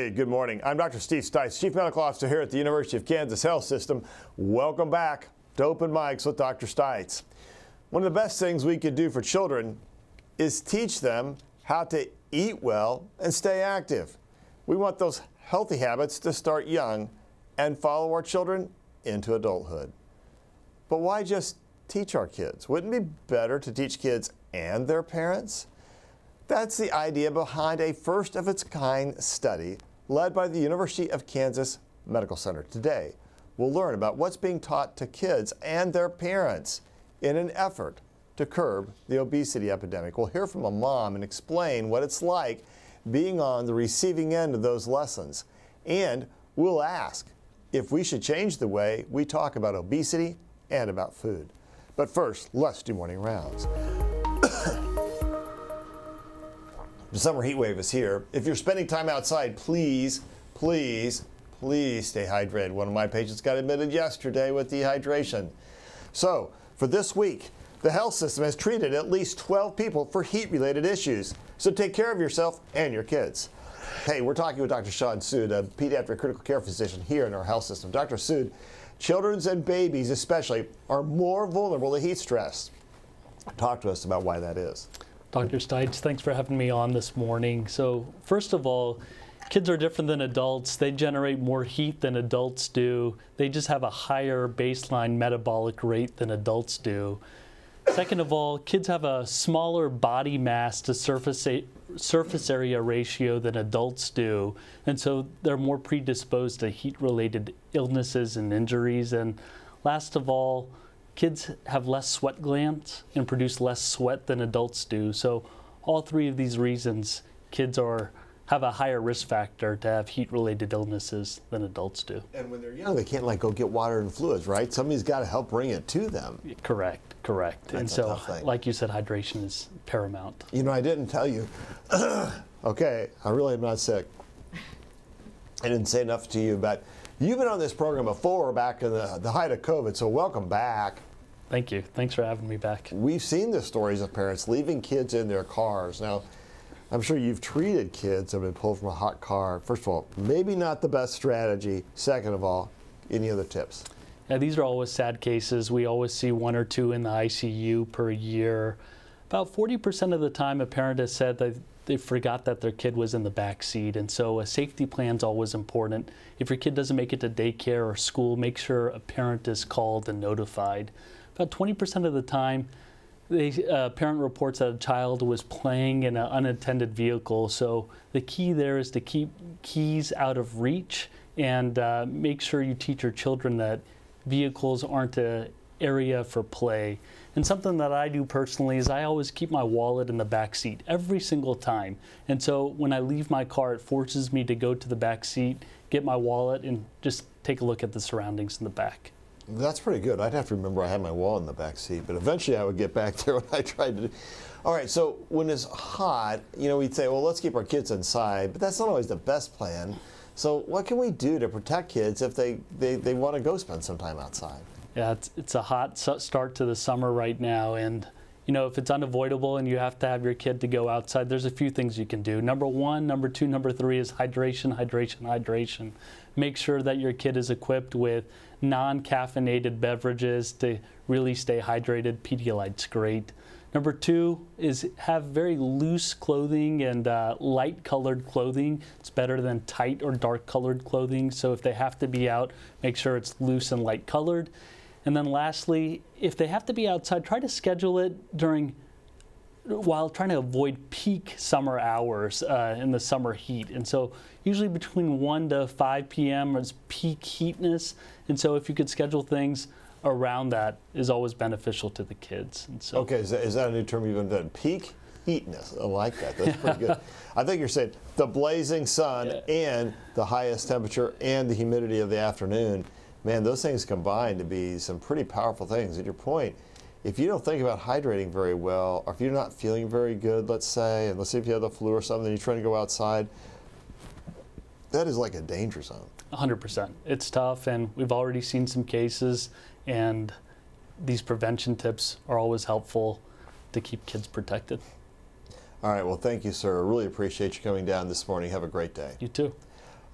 Hey, good morning. I'm Dr. Stites, Chief Medical Officer here at the University of Kansas Health System. Welcome back to Open Mics with Dr. Stites. One of the best things we could do for children is teach them how to eat well and stay active. We want those healthy habits to start young and follow our children into adulthood. But why just teach our kids? Wouldn't it be better to teach kids and their parents? That's the idea behind a first-of-its-kind study led by the University of Kansas Medical Center. Today, we'll learn about what's being taught to kids and their parents in an effort to curb the obesity epidemic. We'll hear from a mom and explain what it's like being on the receiving end of those lessons. And we'll ask if we should change the way we talk about obesity and about food. But first, let's do morning rounds. The summer heat wave is here. If you're spending time outside, please stay hydrated. One of my patients got admitted yesterday with dehydration. So, for this week, the health system has treated at least 12 people for heat-related issues. So take care of yourself and your kids. Hey, we're talking with Dr. Sean Sood, a pediatric critical care physician here in our health system. Dr. Sood, children and babies especially are more vulnerable to heat stress. Talk to us about why that is. Dr. Stites, thanks for having me on this morning. So first of all, kids are different than adults. They generate more heat than adults do. They just have a higher baseline metabolic rate than adults do. Second of all, kids have a smaller body mass to surface area ratio than adults do, and so they're more predisposed to heat-related illnesses and injuries. And last of all, kids have less sweat glands and produce less sweat than adults do. So all three of these reasons, kids have a higher risk factor to have heat-related illnesses than adults do. And when they're young, they can't go get water and fluids, right? Somebody's got to help bring it to them. Correct. That's and so, like you said, hydration is paramount. You know, I didn't tell you. Okay, I really am not sick. I didn't say enough to you, but you've been on this program before, back in the height of COVID, so welcome back. Thank you. Thanks for having me back. We've seen the stories of parents leaving kids in their cars. Now, I'm sure you've treated kids that have been pulled from a hot car. First of all, maybe not the best strategy. Second of all, any other tips? Yeah, these are always sad cases. We always see 1 or 2 in the ICU per year. About 40% of the time, a parent has said that they forgot that their kid was in the back seat, and so a safety plan is always important. If your kid doesn't make it to daycare or school, make sure a parent is called and notified. About 20% of the time, a parent reports that a child was playing in an unattended vehicle, so the key there is to keep keys out of reach and make sure you teach your children that vehicles aren't an area for play. And something that I do personally is I always keep my wallet in the back seat every single time. And so when I leave my car, it forces me to go to the back seat, get my wallet, and just take a look at the surroundings in the back. That's pretty good. I'd have to remember I had my wallet in the back seat, but eventually I would get back there when I tried to do. All right, so when it's hot, you know, we'd say, well, let's keep our kids inside, but that's not always the best plan. So what can we do to protect kids if they want to go spend some time outside? Yeah, it's a hot start to the summer right now, and you know, if it's unavoidable and you have to have your kid to go outside, there's a few things you can do. Number 1, number 2, number 3 is hydration. Make sure that your kid is equipped with non-caffeinated beverages to really stay hydrated. Pedialyte's great. Number 2 is have very loose clothing and light colored clothing. It's better than tight or dark colored clothing. So if they have to be out, make sure it's loose and light colored. And then lastly, if they have to be outside, try to schedule it while trying to avoid peak summer hours in the summer heat. And so usually between 1 to 5 p.m. is peak heatness. And so if you could schedule things around that is always beneficial to the kids. And so, okay, is that a new term you've invented? Peak heatness. I like that. That's pretty good. I think you're saying the blazing sun and the highest temperature and the humidity of the afternoon. Man, those things combine to be some pretty powerful things. At your point, if you don't think about hydrating very well, or if you're not feeling very good, let's say, and let's say if you have the flu or something, you're trying to go outside, that is like a danger zone. 100%. It's tough, and we've already seen some cases, and these prevention tips are always helpful to keep kids protected. All right, well, thank you, sir. I really appreciate you coming down this morning. Have a great day. You too.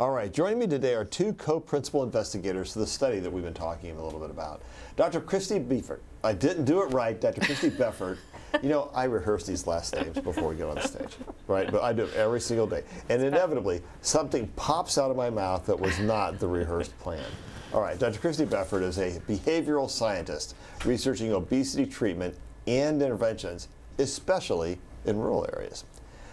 All right, joining me today are two co-principal investigators to the study that we've been talking a little bit about. Dr. Christy Beffert. I didn't do it right, Dr. Christy Beffert. You know, I rehearse these last names before we get on the stage, right? But I do it every single day. And inevitably, something pops out of my mouth that was not the rehearsed plan. All right, Dr. Christy Beffert is a behavioral scientist researching obesity treatment and interventions, especially in rural areas.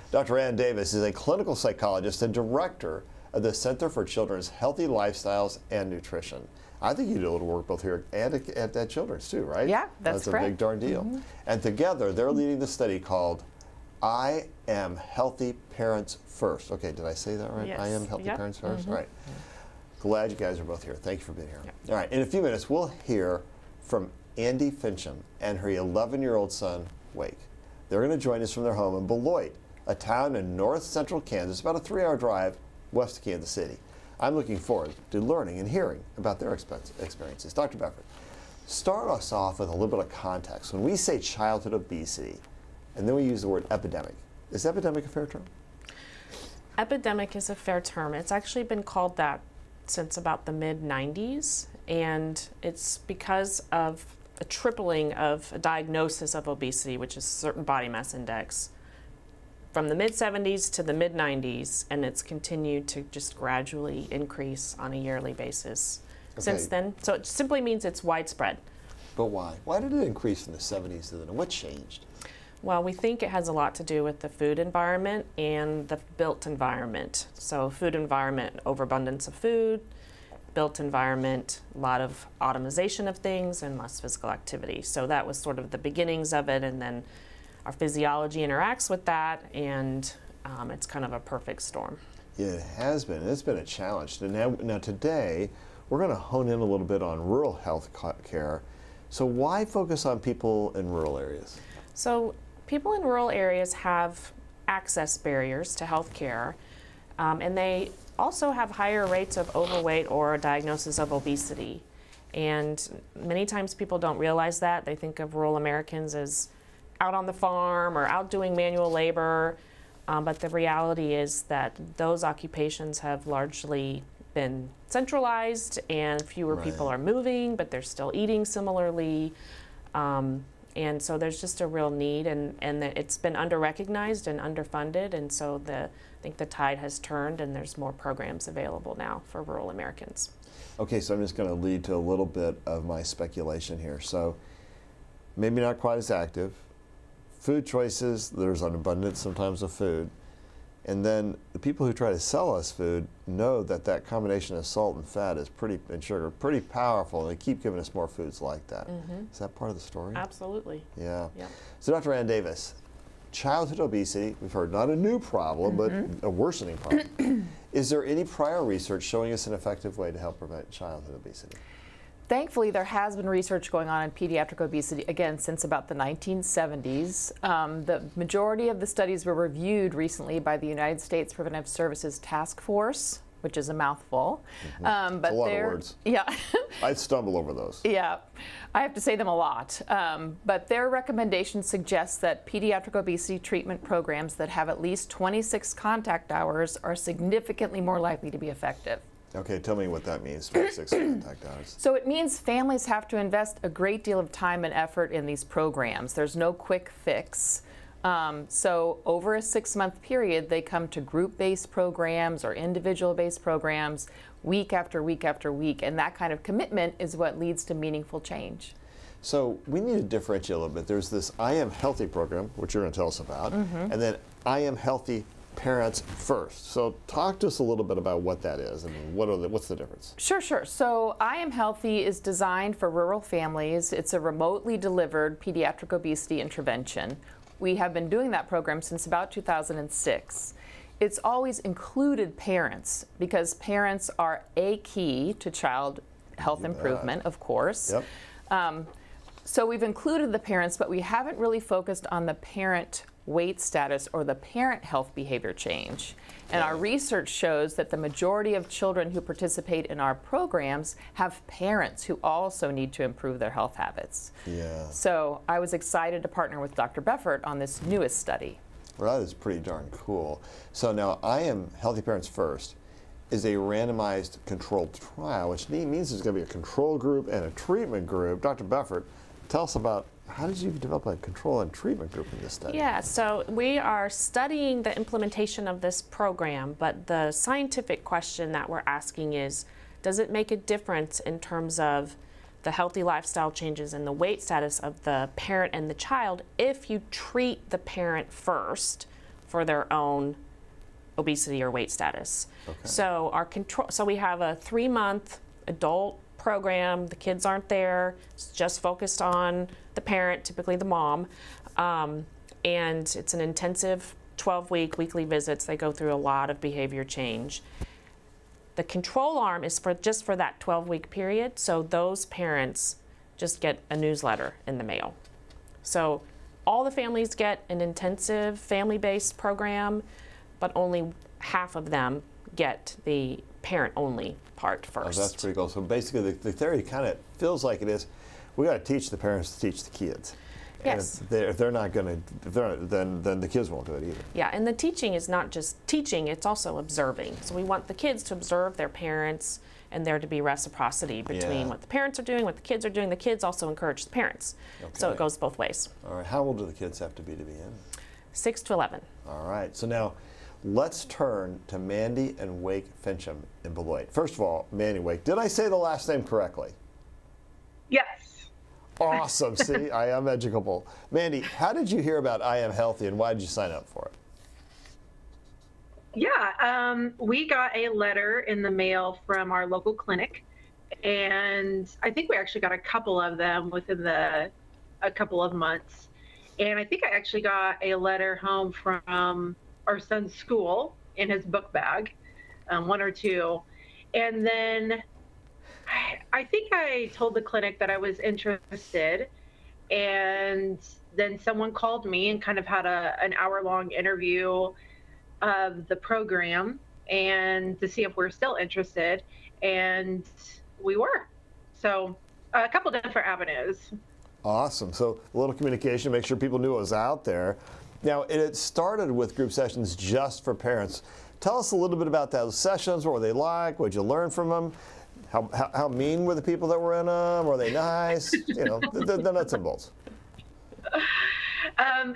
Dr. Ann Davis is a clinical psychologist and director of the Center for Children's Healthy Lifestyles and Nutrition. I think you do a little work both here and at Children's too, right? Yeah, that's correct. A big darn deal. Mm-hmm. And together, they're leading the study called I Am Healthy Parents First. Okay, did I say that right? Yes. I Am Healthy Yep. Parents First? Mm-hmm. All right. Glad you guys are both here. Thank you for being here. Yep. All right, in a few minutes, we'll hear from Andy Fincham and her 11-year-old son, Wake. They're going to join us from their home in Beloit, a town in north central Kansas, about a 3-hour drive west of Kansas City. I'm looking forward to learning and hearing about their experiences. Dr. Beffert, start us off with a little bit of context. When we say childhood obesity, and then we use the word epidemic, is epidemic a fair term? Epidemic is a fair term. It's actually been called that since about the mid-90s, and it's because of a tripling of a diagnosis of obesity, which is a certain body mass index, from the mid-70s to the mid-90s, and it's continued to just gradually increase on a yearly basis since then. So it simply means it's widespread. But why? Why did it increase from the 70s to then? What changed? Well, we think it has a lot to do with the food environment and the built environment. So food environment, overabundance of food; built environment, a lot of automation of things and less physical activity. So that was sort of the beginnings of it, and then our physiology interacts with that, and it's kind of a perfect storm. Yeah, it has been. It's been a challenge. Now today, we're going to hone in a little bit on rural health care. So why focus on people in rural areas? So people in rural areas have access barriers to health care, and they also have higher rates of overweight or a diagnosis of obesity. And many times people don't realize that. They think of rural Americans as out on the farm or out doing manual labor, but the reality is that those occupations have largely been centralized, and fewer people are moving, but they're still eating similarly. And so there's just a real need, and it's been under-recognized and underfunded, and so I think the tide has turned, and there's more programs available now for rural Americans. Okay, so I'm just going to lead to a little bit of my speculation here. So maybe not quite as active. Food choices, there's an abundance sometimes of food. And then the people who try to sell us food know that that combination of salt and fat is and sugar, pretty powerful, and they keep giving us more foods like that. Mm-hmm. Is that part of the story? Absolutely. Yeah. Yep. So Dr. Ann Davis, childhood obesity, we've heard not a new problem, but a worsening problem. Is there any prior research showing us an effective way to help prevent childhood obesity? Thankfully, there has been research going on in pediatric obesity, again, since about the 1970s. The majority of the studies were reviewed recently by the United States Preventive Services Task Force, which is a mouthful. But a lot of words. Yeah. I stumble over those. Yeah, I have to say them a lot. But their recommendations suggest that pediatric obesity treatment programs that have at least 26 contact hours are significantly more likely to be effective. Okay, tell me what that means, 26 contact hours. So it means families have to invest a great deal of time and effort in these programs. There's no quick fix. So over a 6-month period, they come to group-based programs or individual-based programs week after week after week, and that kind of commitment is what leads to meaningful change. So we need to differentiate a little bit. There's this I Am Healthy program, which you're going to tell us about, and then I Am Healthy Parents First. So talk to us a little bit about what that is. I mean, what's the difference? Sure. So I Am Healthy is designed for rural families. It's a remotely delivered pediatric obesity intervention. We have been doing that program since about 2006. It's always included parents because parents are a key to child health improvement, of course. Yep. So we've included the parents, but we haven't really focused on the parent weight status or the parent health behavior change. And our research shows that the majority of children who participate in our programs have parents who also need to improve their health habits. Yeah. So I was excited to partner with Dr. Beffert on this newest study. Well, that is pretty darn cool. So now I Am Healthy Parents First is a randomized controlled trial, which means there's going to be a control group and a treatment group. Dr. Beffert, tell us about how did you develop a control and treatment group in this study? Yeah, so we are studying the implementation of this program, but the scientific question that we're asking is, does it make a difference in terms of the healthy lifestyle changes and the weight status of the parent and the child if you treat the parent first for their own obesity or weight status? Okay. So we have a 3-month adult program. The kids aren't there. It's just focused on the parent, typically the mom. And it's an intensive 12-week weekly visits. They go through a lot of behavior change. The control arm is just for that 12-week period. So those parents just get a newsletter in the mail. So all the families get an intensive family-based program, but only half of them get the parent-only part first. Oh, that's pretty cool. So basically, the theory kind of feels like it is, we got to teach the parents to teach the kids. Yes. And if they're not going to, then the kids won't do it either. Yeah, and the teaching is not just teaching, it's also observing. So we want the kids to observe their parents and there to be reciprocity between what the parents are doing, what the kids are doing. The kids also encourage the parents. Okay. So it goes both ways. All right. How old do the kids have to be in? 6 to 11. All right. So now, let's turn to Mandy and Wake Fincham in Beloit. First of all, Mandy Wake, did I say the last name correctly? Yes. Awesome. See, I am educable. Mandy, how did you hear about I Am Healthy and why did you sign up for it? Yeah, we got a letter in the mail from our local clinic, and I think we actually got a couple of them within a couple of months. And I think I actually got a letter home from our son's school in his book bag, 1 or 2. And then I think I told the clinic that I was interested, and then someone called me and kind of had an hour-long interview of the program and to see if we're still interested, and we were. So a couple different avenues. Awesome. So a little communication, make sure people knew it was out there. Now, it started with group sessions just for parents. Tell us a little bit about those sessions. What were they like? What did you learn from them? How mean were the people that were in them? Were they nice? You know, the nuts and bolts.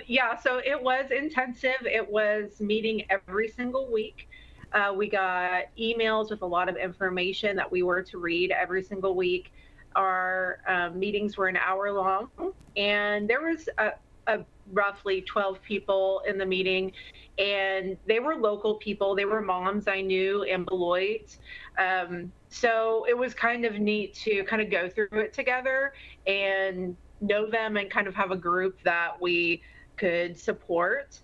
Yeah, so it was intensive. It was meeting every single week. We got emails with a lot of information that we were to read every single week. Our meetings were an hour long, and there was a roughly 12 people in the meeting, and they were local people. They were moms I knew in Beloit. So it was kind of neat to kind of go through it together and know them and kind of have a group that we could support.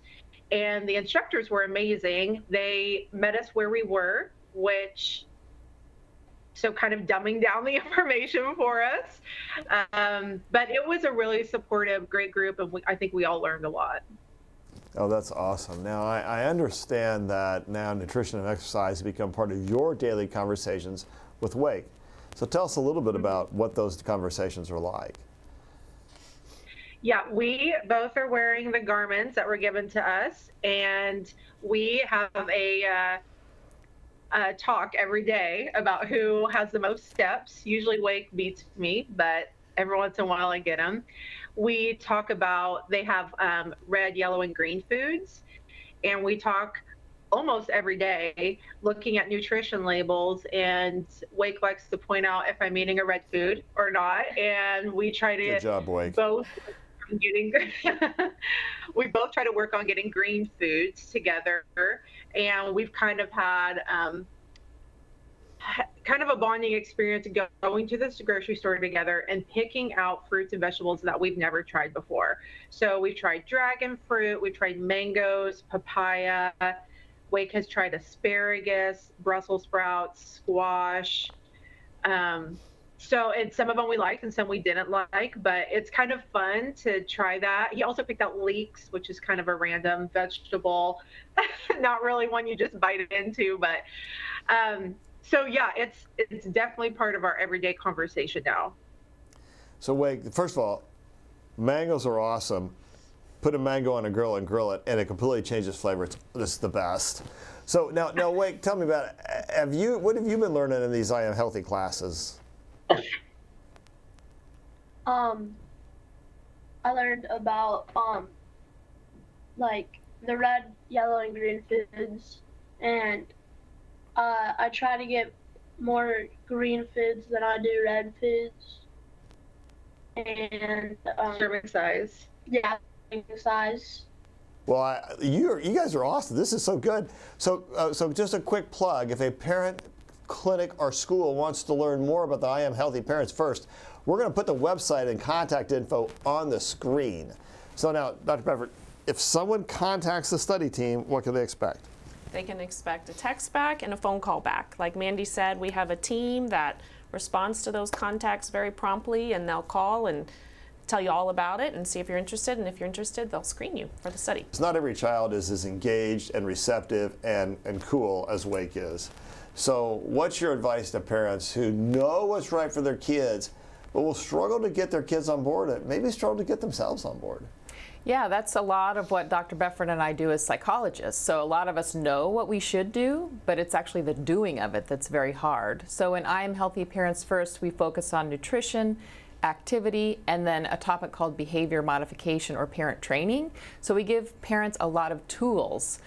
And the instructors were amazing. They met us where we were, so kind of dumbing down the information for us. But it was a really supportive, great group, and I think we all learned a lot. Oh, that's awesome. Now, I understand that now nutrition and exercise have become part of your daily conversations with Wake. So tell us a little bit about what those conversations are like. Yeah, we both are wearing the garments that were given to us, and we have a talk every day about who has the most steps. Usually Wake beats me, but every once in a while I get them. We talk about, they have red, yellow, and green foods, and we talk almost every day looking at nutrition labels, and Wake likes to point out if I'm eating a red food or not, and we try to Good job, Wake. We both try to work on getting green foods together, and we've kind of had kind of a bonding experience going to this grocery store together and picking out fruits and vegetables that we've never tried before. So we've tried dragon fruit, we've tried mangoes, papaya. Wake has tried asparagus, Brussels sprouts, squash. And some of them we liked and some we didn't like, but it's kind of fun to try that. He also picked out leeks, which is kind of a random vegetable, not really one you just bite into, but so yeah, it's definitely part of our everyday conversation now. So Wake, first of all, mangoes are awesome. Put a mango on a grill and grill it, and it completely changes flavor. It's the best. So now, Wake, tell me about it. What have you been learning in these I Am Healthy classes? I learned about like the red, yellow, and green foods, and I try to get more green foods than I do red foods. And Serving size. yeah, size. Well, you guys are awesome. This is so good. So just a quick plug. If a parent, clinic, or school wants to learn more about the I Am Healthy Parents First, we're going to put the website and contact info on the screen. So now, Dr. Bedford, if someone contacts the study team, what can they expect? They can expect a text back and a phone call back. Like Mandy said, we have a team that responds to those contacts very promptly, and they'll call and tell you all about it and see if you're interested. And if you're interested, they'll screen you for the study. It's not every child is as engaged and receptive and cool as Wake is. So what's your advice to parents who know what's right for their kids, but will struggle to get their kids on board and maybe struggle to get themselves on board? Yeah, that's a lot of what Dr. Bedford and I do as psychologists. So a lot of us know what we should do, but it's actually the doing of it that's very hard. So in I Am Healthy Parents First, we focus on nutrition, activity, and then a topic called behavior modification or parent training. So we give parents a lot of tools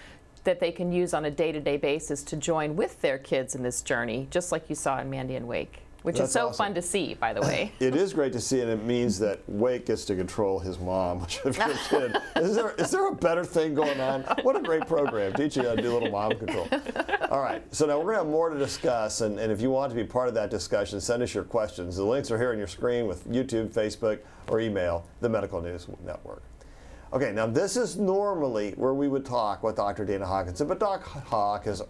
that they can use on a day-to-day basis to join with their kids in this journey, just like you saw in Mandy and Wake, which is so fun to see, by the way. It is great to see, and it means that Wake gets to control his mom, which if you're a kid, is there a better thing going on? What a great program, teaching you how to do a little mom control. All right, so now we're going to have more to discuss, and if you want to be part of that discussion, send us your questions. The links are here on your screen with YouTube, Facebook, or email, the Medical News Network. Okay, now this is normally where we would talk with Dr. Dana Hawkinson, but Doc Hawk has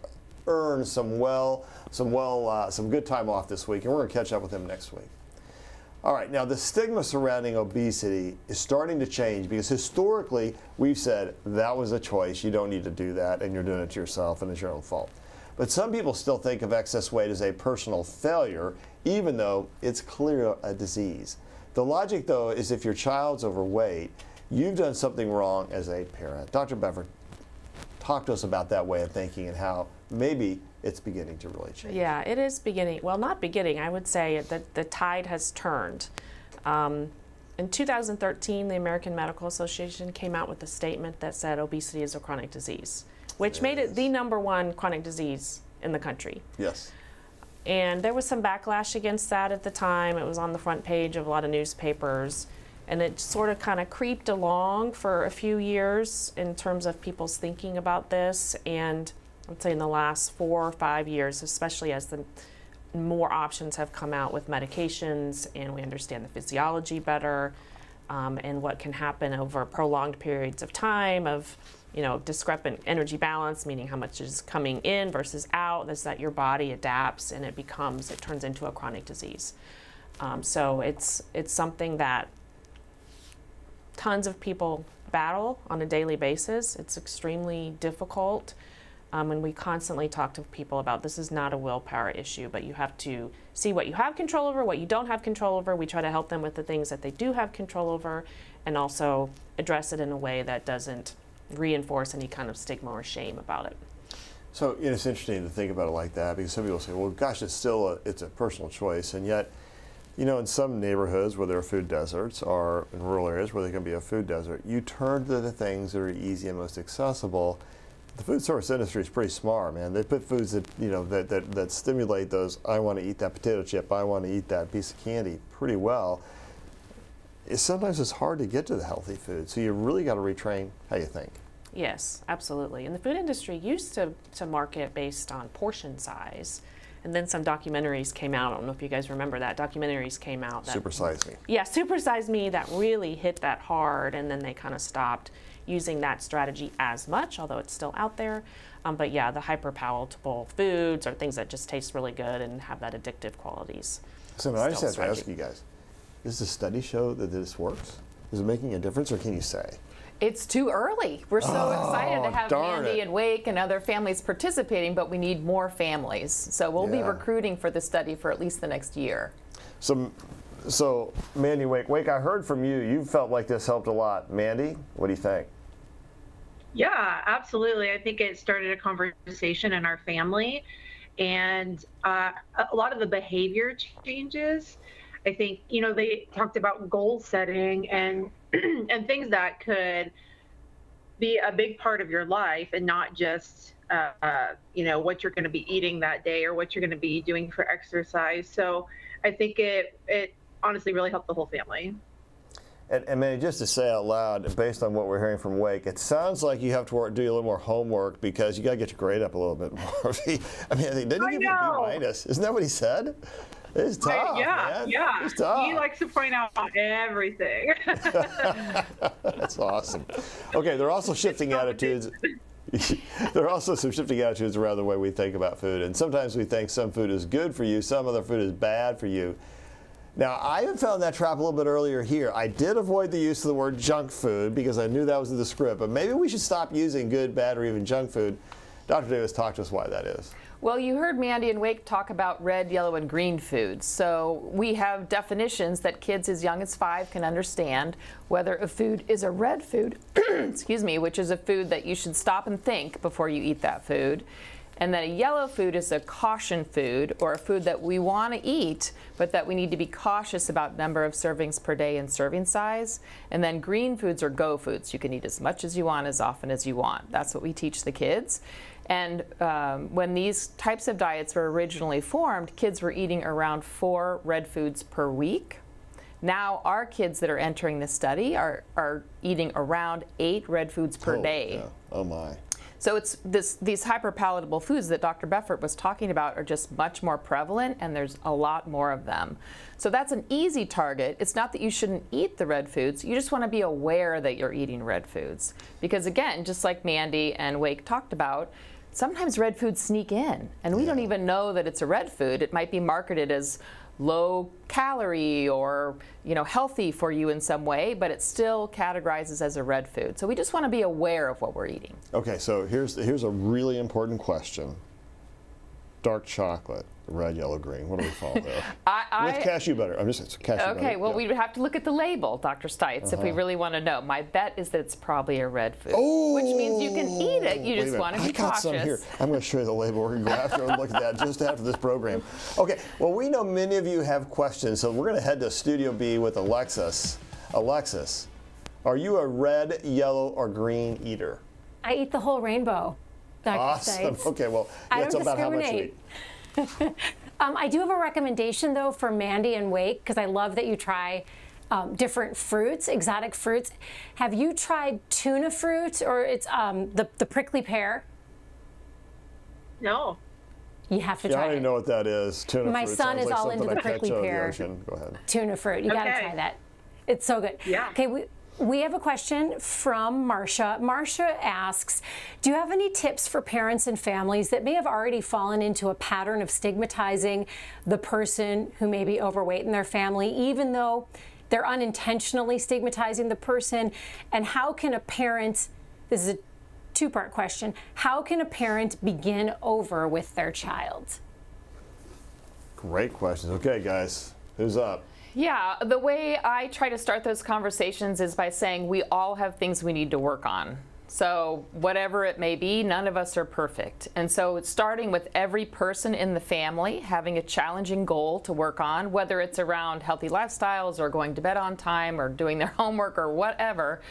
earned some good time off this week, and we're going to catch up with him next week. All right, now the stigma surrounding obesity is starting to change because historically we've said that was a choice, you don't need to do that, and you're doing it to yourself, and it's your own fault. But some people still think of excess weight as a personal failure, even though it's clearly a disease. The logic, though, is if your child's overweight, you've done something wrong as a parent. Dr. Bedford, talk to us about that way of thinking and how maybe it's beginning to really change. Yeah, it is beginning. Well, not beginning. I would say that the tide has turned. In 2013, the American Medical Association came out with a statement that said obesity is a chronic disease, which made it the #1 chronic disease in the country. Yes. And there was some backlash against that at the time. It was on the front page of a lot of newspapers. And it sort of kind of creeped along for a few years in terms of people's thinking about this. And I'd say in the last 4 or 5 years, especially as the more options have come out with medications and we understand the physiology better and what can happen over prolonged periods of time of, discrepant energy balance, meaning how much is coming in versus out, is that your body adapts and it turns into a chronic disease. So it's something that tons of people battle on a daily basis. It's extremely difficult. And we constantly talk to people about this is not a willpower issue, but you have to see what you have control over, what you don't have control over. We try to help them with the things that they do have control over and also address it in a way that doesn't reinforce any kind of stigma or shame about it. So it's interesting to think about it like that because some people say, well, gosh, it's a personal choice. And yet, in some neighborhoods where there are food deserts or in rural areas where there can be a food desert, you turn to the things that are easy and most accessible. The food service industry is pretty smart, man. They put foods that, that stimulate those, I want to eat that potato chip, I want to eat that piece of candy pretty well. Sometimes it's hard to get to the healthy food, so you really got to retrain how you think. Yes, absolutely. And the food industry used to market based on portion size. And then some documentaries came out. I don't know if you guys remember that. Documentaries came out. Super Size Me. Yeah, Super Size Me, that really hit that hard, and then they kind of stopped using that strategy as much, although it's still out there. But yeah, the hyper-palatable foods are things that just taste really good and have that addictive qualities. So I just have to ask you guys, does the study show that this works? Is it making a difference, or can you say? It's too early. We're so excited to have Mandy and Wake and other families participating, but we need more families. So we'll be recruiting for the study for at least the next year. So Mandy, Wake, I heard from you. You felt like this helped a lot. Mandy, what do you think? Yeah, absolutely. I think it started a conversation in our family, and a lot of the behavior changes. I think, they talked about goal setting and and things that could be a big part of your life, and not just what you're going to be eating that day or what you're going to be doing for exercise. So I think it honestly really helped the whole family. And man, just to say out loud, based on what we're hearing from Wake, it sounds like you have to do a little more homework because you got to get your grade up a little bit more. I mean, didn't he give you a B-? Isn't that what he said? It's tough, man. Yeah. It's tough. He likes to point out everything. That's awesome. Okay, there are also shifting attitudes. There are also some shifting attitudes around the way we think about food. And sometimes we think some food is good for you, some other food is bad for you. Now, I even found that trap a little bit earlier here. I did avoid the use of the word junk food because I knew that was in the script, but maybe we should stop using good, bad, or even junk food. Dr. Davis, talk to us why that is. Well, you heard Mandy and Wake talk about red, yellow, and green foods. So we have definitions that kids as young as 5 can understand whether a food is a red food, excuse me, which is a food that you should stop and think before you eat that food. And then a yellow food is a caution food, or a food that we want to eat, but that we need to be cautious about number of servings per day and serving size. And then green foods are go foods. You can eat as much as you want, as often as you want. That's what we teach the kids. And when these types of diets were originally formed, kids were eating around 4 red foods per week. Now our kids that are entering the study are eating around 8 red foods per day. Yeah. Oh my. So it's these hyperpalatable foods that Dr. Beffert was talking about are just much more prevalent, and there's a lot more of them. So that's an easy target. It's not that you shouldn't eat the red foods. You just want to be aware that you're eating red foods. Because again, just like Mandy and Wake talked about, sometimes red foods sneak in, and we don't even know that it's a red food. It might be marketed as low calorie or healthy for you in some way, but it still categorizes as a red food. So we just want to be aware of what we're eating. Okay, so here's a really important question. Dark chocolate, red, yellow, green. What do we follow there? With cashew butter. I'm just cashew butter. Okay, well, we would have to look at the label, Dr. Stites, if we really want to know. My bet is that it's probably a red food, which means you can eat it. You just want to be cautious. I got some here. I'm going to show you the label. We're going to go after and look at that just after this program. Okay, well, we know many of you have questions, so we're going to head to Studio B with Alexis. Alexis, are you a red, yellow, or green eater? I eat the whole rainbow, Dr. Awesome. Stites. Okay, well, that's about how much you eat. I do have a recommendation, though, for Mandy and Wake, because I love that you try different fruits, exotic fruits. Have you tried tuna fruit, or it's the prickly pear? No. You have to try it. I don't even know what that is. Tuna My fruit son sounds is like all something into the I catch prickly out of the pear. ocean. Go ahead. Tuna fruit. You got to try that. It's so good. Yeah. Okay, we have a question from Marcia. Marcia asks, do you have any tips for parents and families that may have already fallen into a pattern of stigmatizing the person who may be overweight in their family, even though they're unintentionally stigmatizing the person? And how can a parent, this is a two-part question, how can a parent begin over with their child? Great questions. Okay, guys, who's up? Yeah, the way I try to start those conversations is by saying we all have things we need to work on. So whatever it may be, none of us are perfect. And so it's starting with every person in the family having a challenging goal to work on, whether it's around healthy lifestyles or going to bed on time or doing their homework or whatever.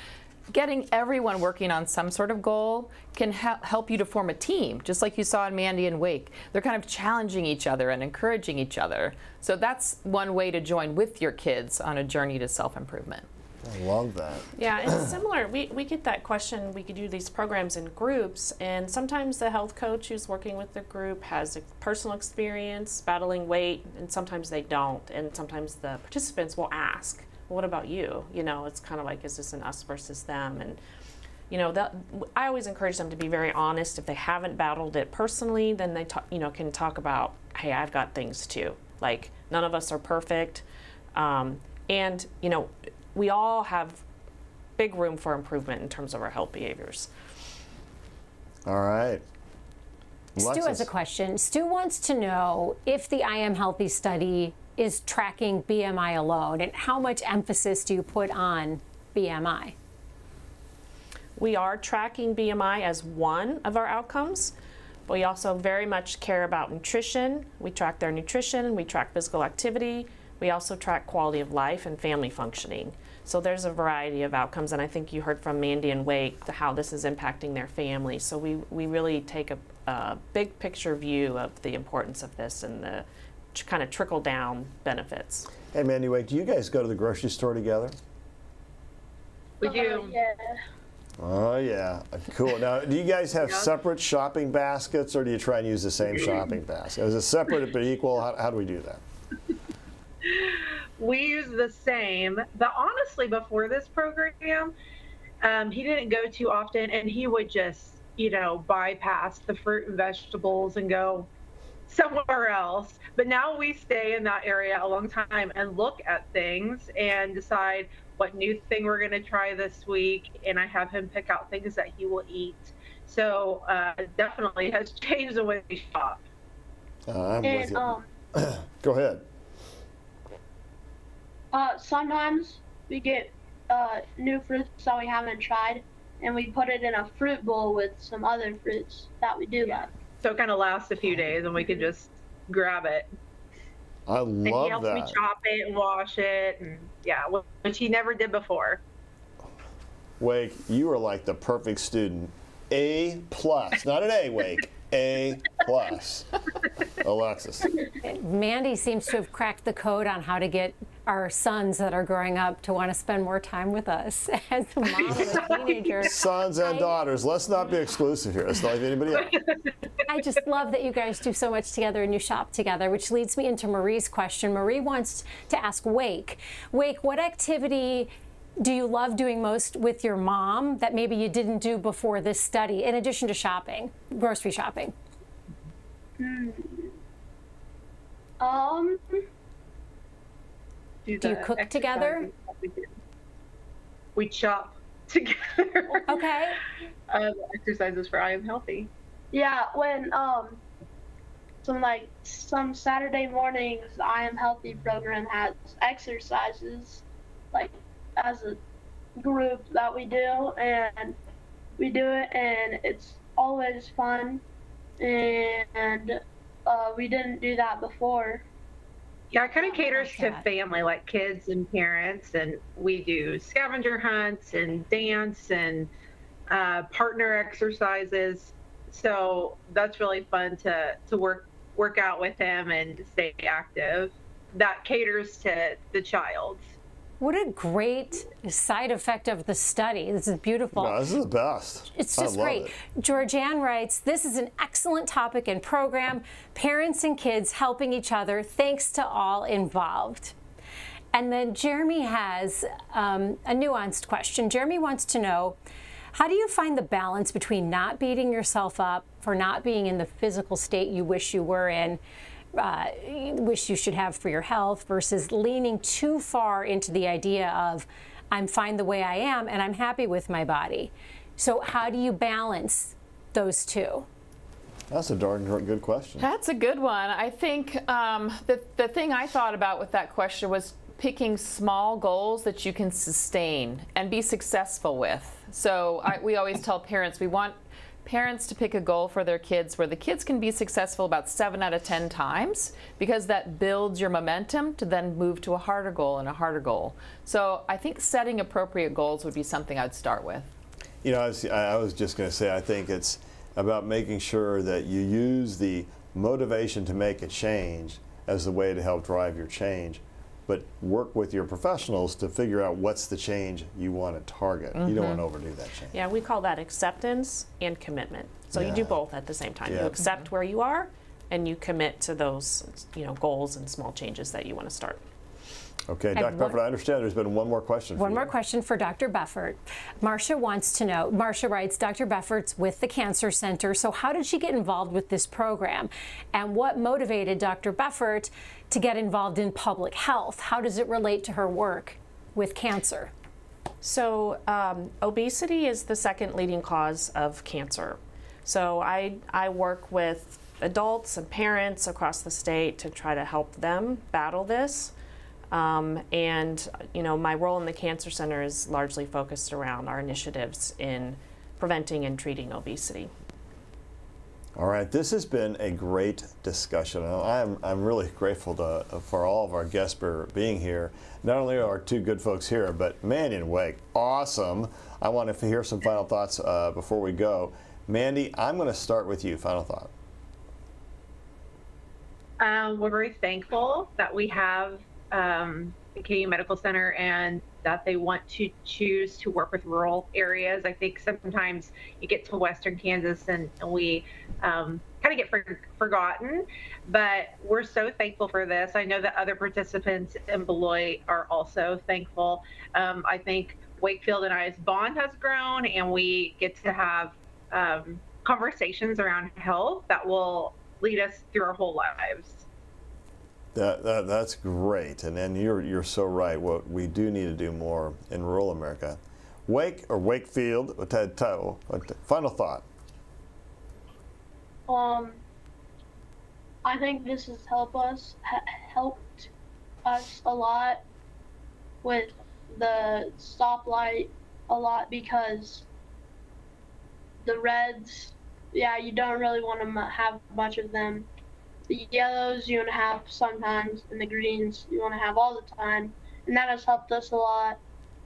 Getting everyone working on some sort of goal can help you to form a team, just like you saw in Mandy and Wake. They're kind of challenging each other and encouraging each other. So that's one way to join with your kids on a journey to self-improvement. I love that. Yeah, and similar, we get that question. We could do these programs in groups, and sometimes the health coach who's working with the group has a personal experience battling weight, and sometimes they don't. And sometimes the participants will ask, what about you? It's kind of like, is this an us versus them? And, I always encourage them to be very honest. If they haven't battled it personally, then they can talk about, hey, I've got things too. Like, none of us are perfect. And, we all have big room for improvement in terms of our health behaviors. All right. Stu has a question. Stu wants to know if the I Am Healthy study is tracking BMI alone, and how much emphasis do you put on BMI? we are tracking BMI as one of our outcomes, but we also very much care about nutrition. We track their nutrition, we track physical activity, we also track quality of life and family functioning. So there's a variety of outcomes, and I think you heard from Mandy and Wake how this is impacting their family. So we really take a big picture view of the importance of this and the kind of trickle down benefits. Hey, Mandy, Wake, do you guys go to the grocery store together? We do. Yeah. Oh, yeah. Cool. Now, do you guys have Yeah. separate shopping baskets, or do you try and use the same shopping basket? Is it separate but equal? How do we do that? We use the same, but honestly, before this program, he didn't go too often, and he would just, bypass the fruit and vegetables and go somewhere else. But now we stay in that area a long time and look at things and decide what new thing we're going to try this week, and I have him pick out things that he will eat. So definitely has changed the way we shop. I'm with you. Go ahead. Sometimes we get new fruits that we haven't tried, and we put it in a fruit bowl with some other fruits that we do like. So it kind of lasts a few days, and we can just grab it. I And he love helps me that. chop it and wash it, and yeah, which he never did before. Wake, you are like the perfect student. A+, not an A, Wake. A+. Alexis. Mandy seems to have cracked the code on how to get our sons that are growing up to want to spend more time with us. As a mom of a teenager, Sons and daughters. Let's not be exclusive here. Let's not leave anybody out. I just love that you guys do so much together and you shop together, which leads me into Marie's question. Marie wants to ask Wake. Wake, what activity do you love doing most with your mom that maybe you didn't do before this study, in addition to shopping, grocery shopping? Do you the cook together? exercises. We chop together. Okay. Exercises for I Am Healthy. Yeah, when some Saturday mornings, the I Am Healthy program has exercises, like as a group that we do, and we do it, and it's always fun, and we didn't do that before. Yeah, it kind of caters to that. family, like kids and parents, and we do scavenger hunts and dance and partner exercises. So that's really fun to work out with him and stay active. That caters to the child. What a great side effect of the study. This is beautiful. No, this is the best. It's I just love great. it. Georgianne writes, this is an excellent topic and program. Parents and kids helping each other. Thanks to all involved. And then Jeremy has a nuanced question. Jeremy wants to know, how do you find the balance between not beating yourself up for not being in the physical state you wish you were in, wish you should have for your health, versus leaning too far into the idea of, I'm fine the way I am and I'm happy with my body? So how do you balance those two? That's a darn good question. That's a good one. I think the thing I thought about with that question was picking small goals that you can sustain and be successful with. So we always tell parents, we want parents to pick a goal for their kids where the kids can be successful about 7 out of 10 times, because that builds your momentum to then move to a harder goal and a harder goal. So I think setting appropriate goals would be something I'd start with. You know, I was just going to say, I think it's about making sure that you use the motivation to make a change as the way to help drive your change, but work with your professionals to figure out what's the change you want to target. You don't want to overdo that change. Yeah, we call that acceptance and commitment. So you do Yeah. both at the same time. Yeah. You accept where you are, and you commit to those, goals and small changes that you want to start. Okay, Dr. one- Peffert, I understand there's been one more question for One you. more question for Dr. Beffert. Marcia wants to know, Marcia writes, Dr. Beffert's with the Cancer Center, so how did she get involved with this program? And what motivated Dr. Beffert to get involved in public health? How does it relate to her work with cancer? So obesity is the second leading cause of cancer. So I work with adults and parents across the state to try to help them battle this. And my role in the Cancer Center is largely focused around our initiatives in preventing and treating obesity. All right, this has been a great discussion. I'm really grateful for all of our guests for being here. Not only are our two good folks here, but Mandy and Wake, awesome. I want to hear some final thoughts before we go. Mandy, I'm going to start with you. Final thought. We're very thankful that we have the KU Medical Center and that they want to choose to work with rural areas. I think sometimes you get to Western Kansas and we kind of get forgotten, but we're so thankful for this. I know that other participants in Beloit are also thankful. I think Wakefield and I's bond has grown, and we get to have conversations around health that will lead us through our whole lives. That's great, and then you're so right. What we do need to do more in rural America. Wakefield, final thought. I think this has helped us a lot with the stoplight a lot, because the reds, yeah, you don't really want to have much of them. The yellows you want to have sometimes, and the greens you want to have all the time. And that has helped us a lot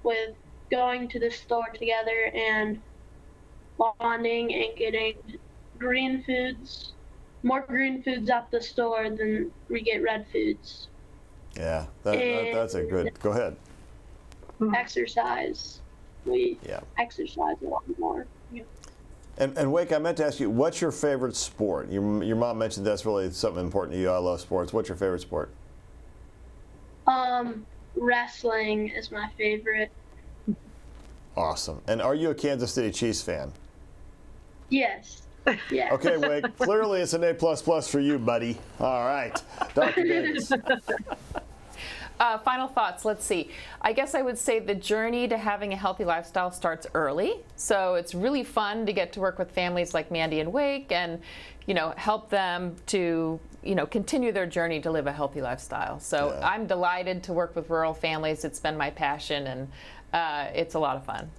with going to the store together and bonding and getting green foods, more green foods at the store than we get red foods. Yeah, that's a good, go ahead. Exercise. We exercise a lot more. And Wake, I meant to ask you, what's your favorite sport? Your mom mentioned that's really something important to you. I love sports. What's your favorite sport? Wrestling is my favorite. Awesome. And are you a Kansas City Chiefs fan? Yes. Yeah. Okay, Wake, clearly it's an A++ for you, buddy. All right. Dr. Davis. Final thoughts, let's see. I guess I would say the journey to having a healthy lifestyle starts early. So it's really fun to get to work with families like Mandy and Wake and, help them to, continue their journey to live a healthy lifestyle. So I'm delighted to work with rural families. It's been my passion, and it's a lot of fun.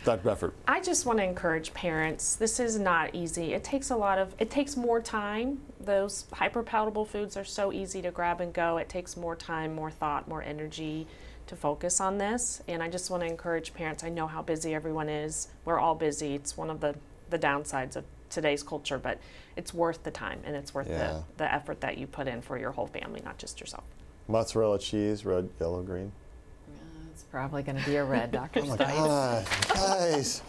Dr. Beffert. I just want to encourage parents. This is not easy. It takes more time. Those hyperpalatable foods are so easy to grab and go. It takes more time, more thought, more energy to focus on this. And I just want to encourage parents. I know how busy everyone is. We're all busy. It's one of the downsides of today's culture, but it's worth the time, and it's worth the effort that you put in for your whole family, not just yourself. Mozzarella cheese, red, yellow, green. It's probably going to be a red, Dr. Stites. God, guys.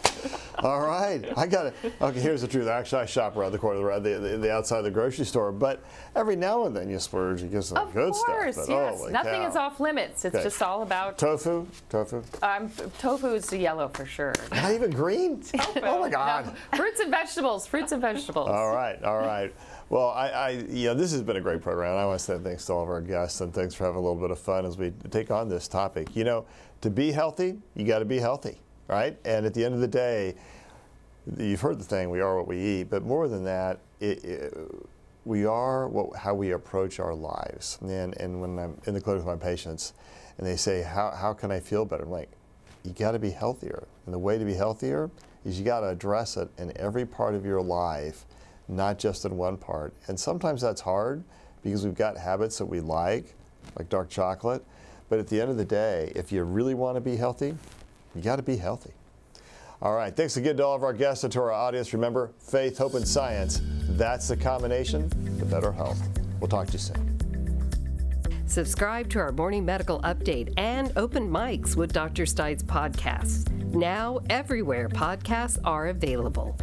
All right. I got it. Okay, here's the truth. Actually, I shop around the corner, the outside of the grocery store, but every now and then you splurge and get some good stuff. Of course, yes. Nothing is off limits. It's just all about... Tofu? Tofu is the yellow for sure. Not even green? Tofu. Oh, my God. No. Fruits and vegetables. All right. Well, this has been a great program. I want to say thanks to all of our guests, and thanks for having a little bit of fun as we take on this topic. To be healthy, you got to be healthy, right? And at the end of the day, you've heard the thing, we are what we eat, but more than that, we are how we approach our lives. And when I'm in the clinic with my patients, and they say, how can I feel better? I'm like, you got to be healthier. And the way to be healthier is you got to address it in every part of your life, not just in one part. And sometimes that's hard because we've got habits that we like dark chocolate. But at the end of the day, if you really want to be healthy, you got to be healthy. All right, thanks again to all of our guests and to our audience. Remember, faith, hope, and science, that's the combination to better health. We'll talk to you soon. Subscribe to our morning medical update and Open Mics with Dr. Stites podcasts. Now, everywhere podcasts are available.